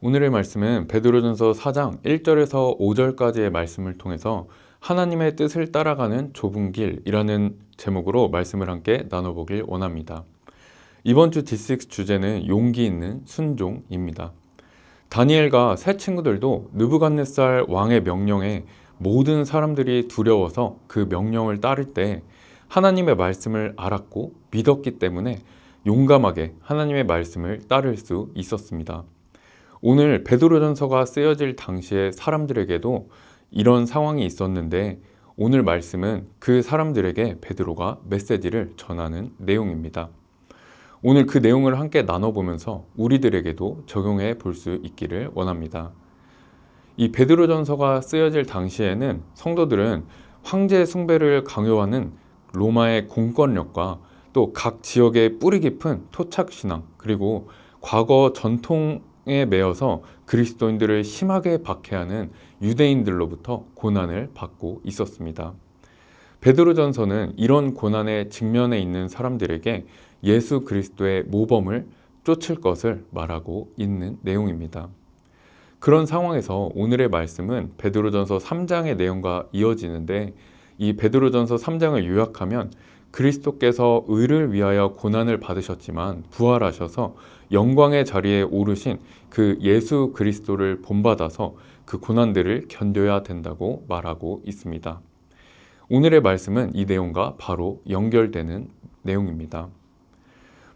오늘의 말씀은 베드로전서 4장 1절에서 5절까지의 말씀을 통해서 하나님의 뜻을 따라가는 좁은 길이라는 제목으로 말씀을 함께 나눠보길 원합니다. 이번 주 D6 주제는 용기 있는 순종입니다. 다니엘과 세 친구들도 느부갓네살 왕의 명령에 모든 사람들이 두려워서 그 명령을 따를 때 하나님의 말씀을 알았고 믿었기 때문에 용감하게 하나님의 말씀을 따를 수 있었습니다. 오늘 베드로전서가 쓰여질 당시에 사람들에게도 이런 상황이 있었는데 오늘 말씀은 그 사람들에게 베드로가 메시지를 전하는 내용입니다. 오늘 그 내용을 함께 나눠보면서 우리들에게도 적용해 볼 수 있기를 원합니다. 이 베드로전서가 쓰여질 당시에는 성도들은 황제 숭배를 강요하는 로마의 공권력과 또 각 지역의 뿌리 깊은 토착신앙 그리고 과거 전통에 매여서 그리스도인들을 심하게 박해하는 유대인들로부터 고난을 받고 있었습니다. 베드로전서는 이런 고난의 직면에 있는 사람들에게 예수 그리스도의 모범을 쫓을 것을 말하고 있는 내용입니다. 그런 상황에서 오늘의 말씀은 베드로전서 3장의 내용과 이어지는데 이 베드로전서 3장을 요약하면 그리스도께서 의를 위하여 고난을 받으셨지만 부활하셔서 영광의 자리에 오르신 그 예수 그리스도를 본받아서 그 고난들을 견뎌야 된다고 말하고 있습니다. 오늘의 말씀은 이 내용과 바로 연결되는 내용입니다.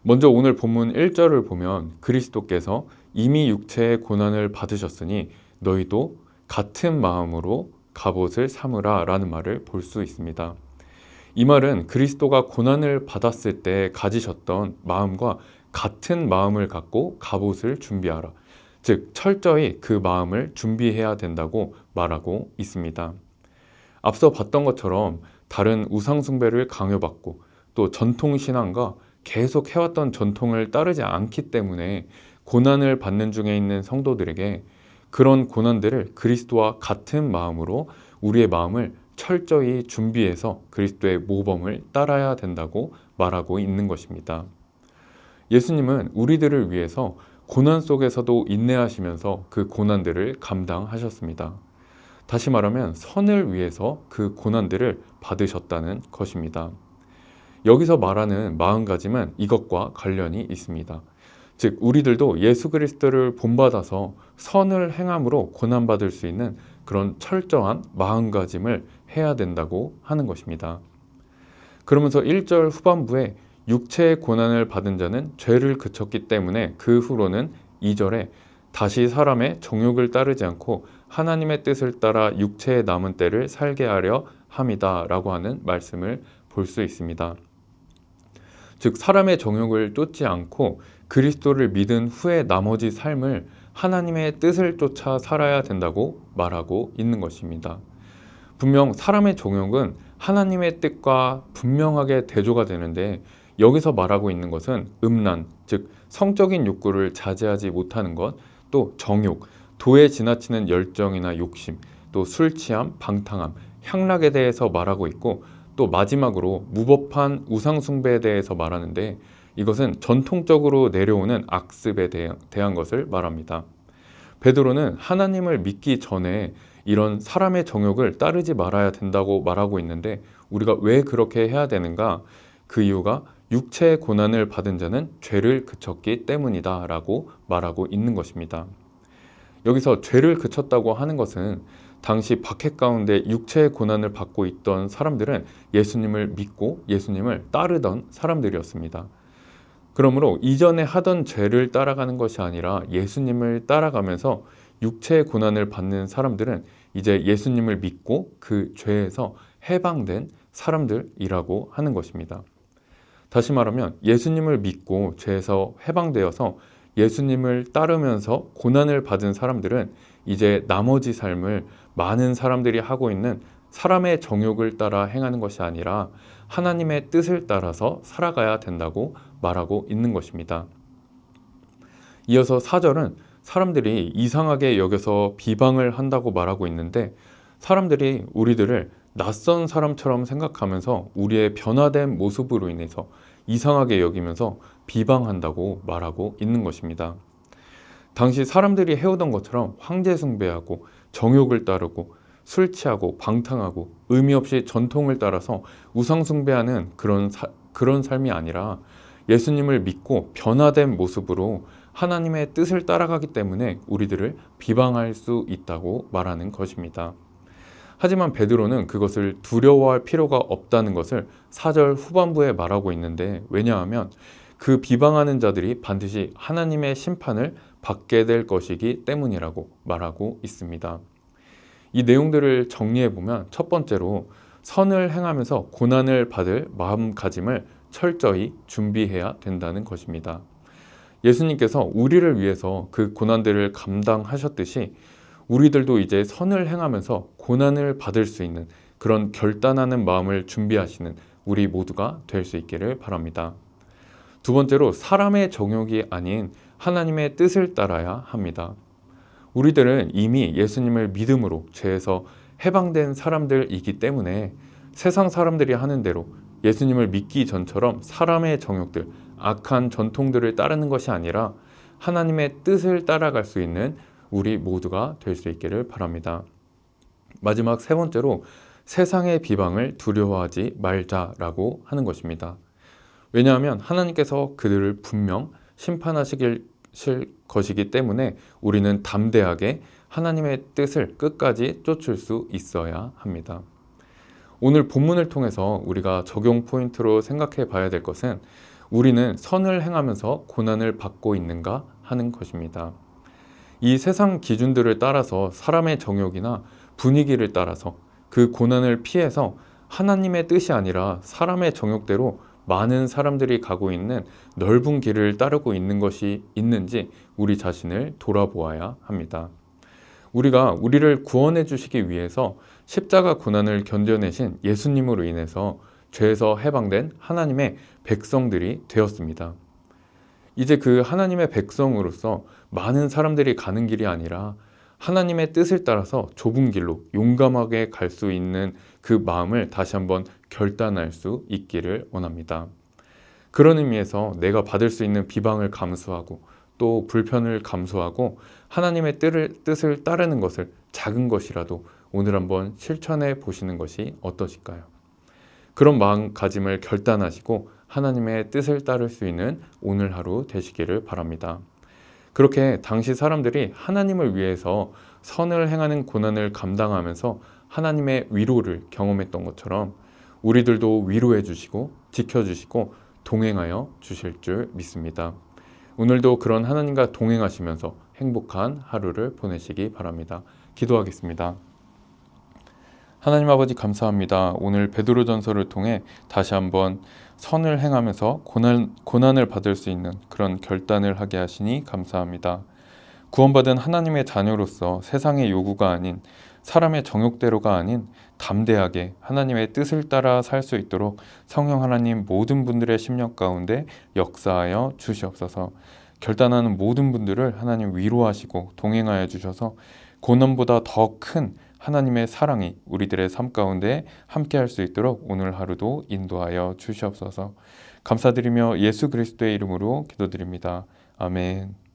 먼저 오늘 본문 1절을 보면 그리스도께서 이미 육체의 고난을 받으셨으니 너희도 같은 마음으로 갑옷을 삼으라 라는 말을 볼 수 있습니다. 이 말은 그리스도가 고난을 받았을 때 가지셨던 마음과 같은 마음을 갖고 갑옷을 준비하라. 즉 철저히 그 마음을 준비해야 된다고 말하고 있습니다. 앞서 봤던 것처럼 다른 우상숭배를 강요받고 또 전통신앙과 계속 해왔던 전통을 따르지 않기 때문에 고난을 받는 중에 있는 성도들에게 그런 고난들을 그리스도와 같은 마음으로 우리의 마음을 철저히 준비해서 그리스도의 모범을 따라야 된다고 말하고 있는 것입니다. 예수님은 우리들을 위해서 고난 속에서도 인내하시면서 그 고난들을 감당하셨습니다. 다시 말하면 선을 위해서 그 고난들을 받으셨다는 것입니다. 여기서 말하는 마음가짐은 이것과 관련이 있습니다. 즉 우리들도 예수 그리스도를 본받아서 선을 행함으로 고난받을 수 있는 그런 철저한 마음가짐을 해야 된다고 하는 것입니다. 그러면서 1절 후반부에 육체의 고난을 받은 자는 죄를 그쳤기 때문에 그 후로는 2절에 다시 사람의 정욕을 따르지 않고 하나님의 뜻을 따라 육체의 남은 때를 살게 하려 함이다 라고 하는 말씀을 볼 수 있습니다. 즉 사람의 정욕을 쫓지 않고 그리스도를 믿은 후에 나머지 삶을 하나님의 뜻을 쫓아 살아야 된다고 말하고 있는 것입니다. 분명 사람의 정욕은 하나님의 뜻과 분명하게 대조가 되는데 여기서 말하고 있는 것은 음란, 즉 성적인 욕구를 자제하지 못하는 것, 또 정욕, 도에 지나치는 열정이나 욕심, 또 술 취함, 방탕함, 향락에 대해서 말하고 있고 또 마지막으로 무법한 우상숭배에 대해서 말하는데 이것은 전통적으로 내려오는 악습에 대한 것을 말합니다. 베드로는 하나님을 믿기 전에 이런 사람의 정욕을 따르지 말아야 된다고 말하고 있는데 우리가 왜 그렇게 해야 되는가? 그 이유가 육체의 고난을 받은 자는 죄를 그쳤기 때문이다 라고 말하고 있는 것입니다. 여기서 죄를 그쳤다고 하는 것은 당시 박해 가운데 육체의 고난을 받고 있던 사람들은 예수님을 믿고 예수님을 따르던 사람들이었습니다. 그러므로 이전에 하던 죄를 따라가는 것이 아니라 예수님을 따라가면서 육체의 고난을 받는 사람들은 이제 예수님을 믿고 그 죄에서 해방된 사람들이라고 하는 것입니다. 다시 말하면 예수님을 믿고 죄에서 해방되어서 예수님을 따르면서 고난을 받은 사람들은 이제 나머지 삶을 많은 사람들이 하고 있는 사람의 정욕을 따라 행하는 것이 아니라 하나님의 뜻을 따라서 살아가야 된다고 말하고 있는 것입니다. 이어서 4절은 사람들이 이상하게 여겨서 비방을 한다고 말하고 있는데 사람들이 우리들을 낯선 사람처럼 생각하면서 우리의 변화된 모습으로 인해서 이상하게 여기면서 비방한다고 말하고 있는 것입니다. 당시 사람들이 해오던 것처럼 황제 숭배하고 정욕을 따르고 술 취하고 방탕하고 의미 없이 전통을 따라서 우상 숭배하는 그런 삶이 아니라 예수님을 믿고 변화된 모습으로 하나님의 뜻을 따라가기 때문에 우리들을 비방할 수 있다고 말하는 것입니다. 하지만 베드로는 그것을 두려워할 필요가 없다는 것을 4절 후반부에 말하고 있는데, 왜냐하면 그 비방하는 자들이 반드시 하나님의 심판을 받게 될 것이기 때문이라고 말하고 있습니다. 이 내용들을 정리해 보면, 첫 번째로 선을 행하면서 고난을 받을 마음가짐을 철저히 준비해야 된다는 것입니다. 예수님께서 우리를 위해서 그 고난들을 감당하셨듯이 우리들도 이제 선을 행하면서 고난을 받을 수 있는 그런 결단하는 마음을 준비하시는 우리 모두가 될 수 있기를 바랍니다. 두 번째로 사람의 정욕이 아닌 하나님의 뜻을 따라야 합니다. 우리들은 이미 예수님을 믿음으로 죄에서 해방된 사람들이기 때문에 세상 사람들이 하는 대로 예수님을 믿기 전처럼 사람의 정욕들, 악한 전통들을 따르는 것이 아니라 하나님의 뜻을 따라갈 수 있는 우리 모두가 될 수 있기를 바랍니다. 마지막 세 번째로 세상의 비방을 두려워하지 말자라고 하는 것입니다. 왜냐하면 하나님께서 그들을 분명 심판하실 것이기 때문에 우리는 담대하게 하나님의 뜻을 끝까지 쫓을 수 있어야 합니다. 오늘 본문을 통해서 우리가 적용 포인트로 생각해 봐야 될 것은, 우리는 선을 행하면서 고난을 받고 있는가 하는 것입니다. 이 세상 기준들을 따라서 사람의 정욕이나 분위기를 따라서 그 고난을 피해서 하나님의 뜻이 아니라 사람의 정욕대로 많은 사람들이 가고 있는 넓은 길을 따르고 있는 것이 있는지 우리 자신을 돌아보아야 합니다. 우리가 우리를 구원해 주시기 위해서 십자가 고난을 견뎌내신 예수님으로 인해서 죄에서 해방된 하나님의 백성들이 되었습니다. 이제 그 하나님의 백성으로서 많은 사람들이 가는 길이 아니라 하나님의 뜻을 따라서 좁은 길로 용감하게 갈 수 있는 그 마음을 다시 한번 결단할 수 있기를 원합니다. 그런 의미에서 내가 받을 수 있는 비방을 감수하고 또 불편을 감수하고 하나님의 뜻을 따르는 것을 작은 것이라도 오늘 한번 실천해 보시는 것이 어떠실까요? 그런 마음가짐을 결단하시고 하나님의 뜻을 따를 수 있는 오늘 하루 되시기를 바랍니다. 그렇게 당시 사람들이 하나님을 위해서 선을 행하는 고난을 감당하면서 하나님의 위로를 경험했던 것처럼 우리들도 위로해 주시고 지켜주시고 동행하여 주실 줄 믿습니다. 오늘도 그런 하나님과 동행하시면서 행복한 하루를 보내시기 바랍니다. 기도하겠습니다. 하나님 아버지 감사합니다. 오늘 베드로전서를 통해 다시 한번 선을 행하면서 고난을 받을 수 있는 그런 결단을 하게 하시니 감사합니다. 구원받은 하나님의 자녀로서 세상의 요구가 아닌, 사람의 정욕대로가 아닌 담대하게 하나님의 뜻을 따라 살 수 있도록 성령 하나님 모든 분들의 심령 가운데 역사하여 주시옵소서. 결단하는 모든 분들을 하나님 위로하시고 동행하여 주셔서 고난보다 더 큰 하나님의 사랑이 우리들의 삶 가운데 함께할 수 있도록 오늘 하루도 인도하여 주시옵소서. 감사드리며 예수 그리스도의 이름으로 기도드립니다. 아멘.